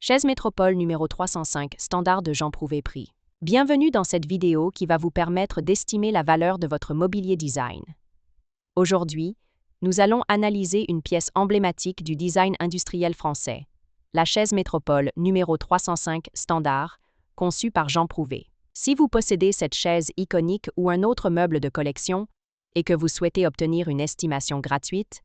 Chaise Métropole numéro 305, standard de Jean Prouvé prix. Bienvenue dans cette vidéo qui va vous permettre d'estimer la valeur de votre mobilier design. Aujourd'hui, nous allons analyser une pièce emblématique du design industriel français, la chaise Métropole numéro 305 standard, conçue par Jean Prouvé. Si vous possédez cette chaise iconique ou un autre meuble de collection et que vous souhaitez obtenir une estimation gratuite,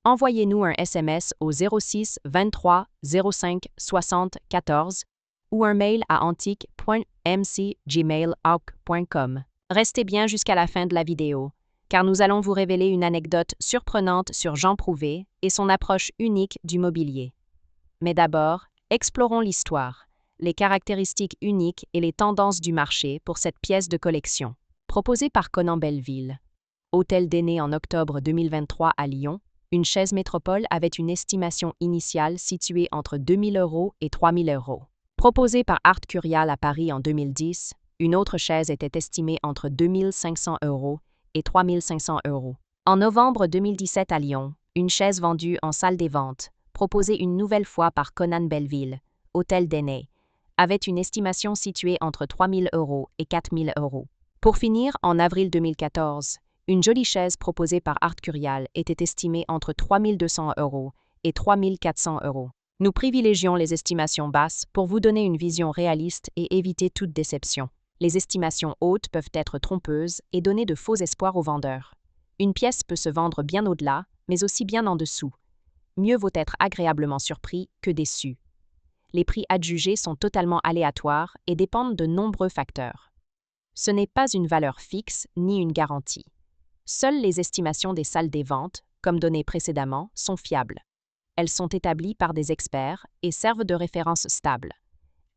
envoyez-nous un SMS au 06 23 05 60 14 ou un mail à antique.mc@gmail.com. Restez bien jusqu'à la fin de la vidéo, car nous allons vous révéler une anecdote surprenante sur Jean Prouvé et son approche unique du mobilier. Mais d'abord, explorons l'histoire, les caractéristiques uniques et les tendances du marché pour cette pièce de collection. Proposée par Conan Belleville, hôtel d'Aînés en octobre 2023 à Lyon, une chaise Métropole avait une estimation initiale située entre 2 000 € et 3 000 €. Proposée par Art Curial à Paris en 2010, une autre chaise était estimée entre 2 500 € et 3 500 €. En novembre 2017 à Lyon, une chaise vendue en salle des ventes, proposée une nouvelle fois par Conan Belleville, hôtel d'Aînés, avait une estimation située entre 3 000 € et 4 000 €. Pour finir, en avril 2014, une jolie chaise proposée par Art Curial était estimée entre 3 200 € et 3 400 €. Nous privilégions les estimations basses pour vous donner une vision réaliste et éviter toute déception. Les estimations hautes peuvent être trompeuses et donner de faux espoirs aux vendeurs. Une pièce peut se vendre bien au-delà, mais aussi bien en dessous. Mieux vaut être agréablement surpris que déçu. Les prix adjugés sont totalement aléatoires et dépendent de nombreux facteurs. Ce n'est pas une valeur fixe ni une garantie. Seules les estimations des salles des ventes, comme donné précédemment, sont fiables. Elles sont établies par des experts et servent de référence stable.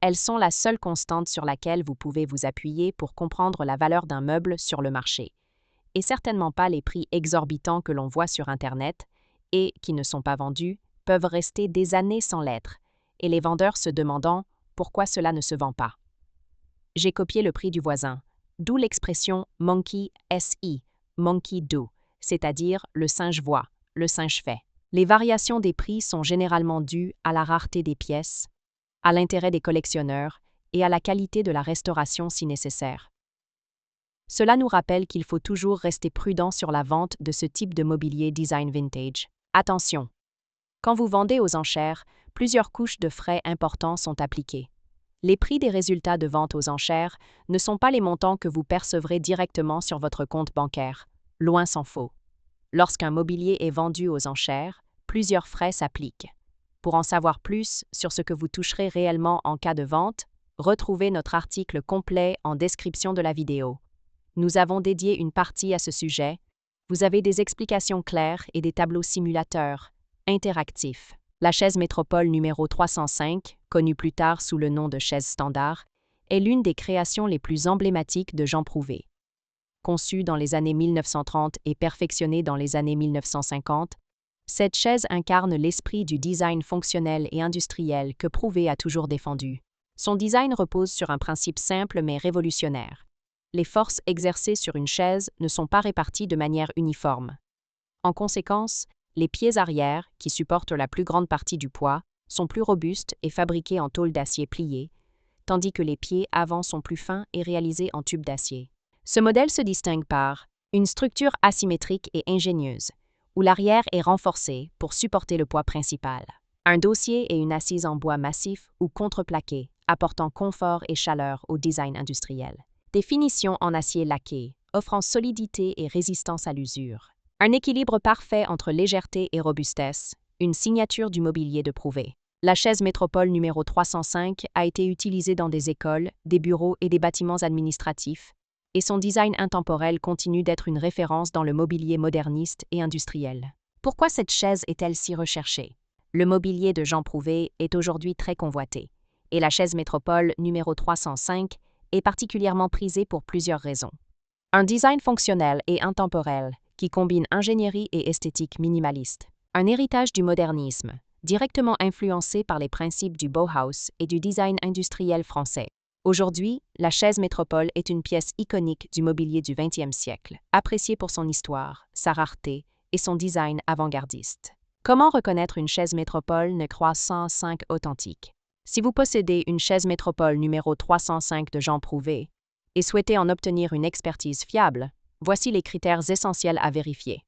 Elles sont la seule constante sur laquelle vous pouvez vous appuyer pour comprendre la valeur d'un meuble sur le marché, et certainement pas les prix exorbitants que l'on voit sur Internet et qui ne sont pas vendus, peuvent rester des années sans l'être, et les vendeurs se demandant pourquoi cela ne se vend pas. J'ai copié le prix du voisin, d'où l'expression « monkey SI », monkey do, c'est-à-dire le singe voit, le singe fait. Les variations des prix sont généralement dues à la rareté des pièces, à l'intérêt des collectionneurs et à la qualité de la restauration si nécessaire. Cela nous rappelle qu'il faut toujours rester prudent sur la vente de ce type de mobilier design vintage. Attention! Quand vous vendez aux enchères, plusieurs couches de frais importants sont appliquées. Les prix des résultats de vente aux enchères ne sont pas les montants que vous percevrez directement sur votre compte bancaire, loin s'en faut. Lorsqu'un mobilier est vendu aux enchères, plusieurs frais s'appliquent. Pour en savoir plus sur ce que vous toucherez réellement en cas de vente, retrouvez notre article complet en description de la vidéo. Nous avons dédié une partie à ce sujet. Vous avez des explications claires et des tableaux simulateurs interactifs. La chaise Métropole numéro 305, connue plus tard sous le nom de chaise standard, est l'une des créations les plus emblématiques de Jean Prouvé. Conçue dans les années 1930 et perfectionnée dans les années 1950, cette chaise incarne l'esprit du design fonctionnel et industriel que Prouvé a toujours défendu. Son design repose sur un principe simple mais révolutionnaire. Les forces exercées sur une chaise ne sont pas réparties de manière uniforme. En conséquence, les pieds arrière, qui supportent la plus grande partie du poids, sont plus robustes et fabriqués en tôle d'acier pliée, tandis que les pieds avant sont plus fins et réalisés en tube d'acier. Ce modèle se distingue par une structure asymétrique et ingénieuse, où l'arrière est renforcé pour supporter le poids principal, un dossier et une assise en bois massif ou contreplaqué, apportant confort et chaleur au design industriel. Des finitions en acier laqué, offrant solidité et résistance à l'usure. Un équilibre parfait entre légèreté et robustesse, une signature du mobilier de Prouvé. La chaise Métropole numéro 305 a été utilisée dans des écoles, des bureaux et des bâtiments administratifs, et son design intemporel continue d'être une référence dans le mobilier moderniste et industriel. Pourquoi cette chaise est-elle si recherchée? Le mobilier de Jean Prouvé est aujourd'hui très convoité, et la chaise Métropole numéro 305 est particulièrement prisée pour plusieurs raisons. Un design fonctionnel et intemporel qui combine ingénierie et esthétique minimaliste. Un héritage du modernisme, directement influencé par les principes du Bauhaus et du design industriel français. Aujourd'hui, la chaise Métropole est une pièce iconique du mobilier du XXe siècle, appréciée pour son histoire, sa rareté et son design avant-gardiste. Comment reconnaître une chaise Métropole ne croissant 5 authentique? Si vous possédez une chaise métropole numéro 305 de Jean Prouvé et souhaitez en obtenir une expertise fiable, voici les critères essentiels à vérifier.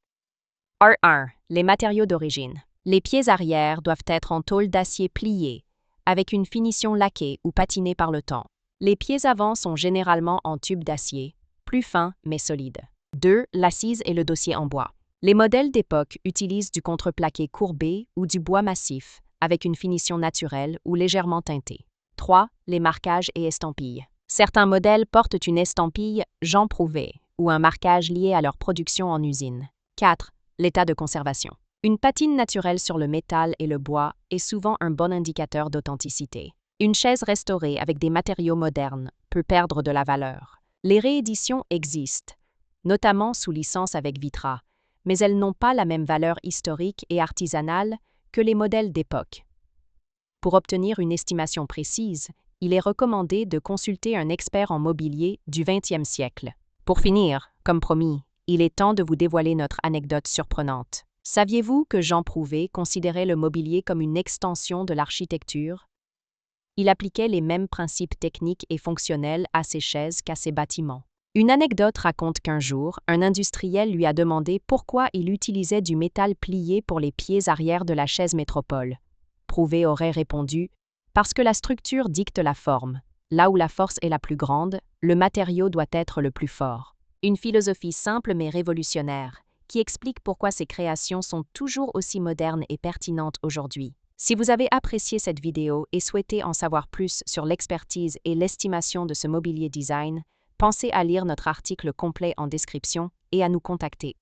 R1. Les matériaux d'origine. Les pieds arrière doivent être en tôle d'acier plié, avec une finition laquée ou patinée par le temps. Les pieds avant sont généralement en tube d'acier, plus fin mais solide. 2. L'assise et le dossier en bois. Les modèles d'époque utilisent du contreplaqué courbé ou du bois massif, avec une finition naturelle ou légèrement teintée. 3. Les marquages et estampilles. Certains modèles portent une estampille Jean Prouvé ou un marquage lié à leur production en usine. 4. L'état de conservation. Une patine naturelle sur le métal et le bois est souvent un bon indicateur d'authenticité. Une chaise restaurée avec des matériaux modernes peut perdre de la valeur. Les rééditions existent, notamment sous licence avec Vitra, mais elles n'ont pas la même valeur historique et artisanale que les modèles d'époque. Pour obtenir une estimation précise, il est recommandé de consulter un expert en mobilier du 20e siècle. Pour finir, comme promis, il est temps de vous dévoiler notre anecdote surprenante. Saviez-vous que Jean Prouvé considérait le mobilier comme une extension de l'architecture? Il appliquait les mêmes principes techniques et fonctionnels à ses chaises qu'à ses bâtiments. Une anecdote raconte qu'un jour, un industriel lui a demandé pourquoi il utilisait du métal plié pour les pieds arrière de la chaise métropole. Prouvé aurait répondu « Parce que la structure dicte la forme. Là où la force est la plus grande, le matériau doit être le plus fort. » Une philosophie simple mais révolutionnaire, qui explique pourquoi ces créations sont toujours aussi modernes et pertinentes aujourd'hui. Si vous avez apprécié cette vidéo et souhaitez en savoir plus sur l'expertise et l'estimation de ce mobilier design, pensez à lire notre article complet en description et à nous contacter.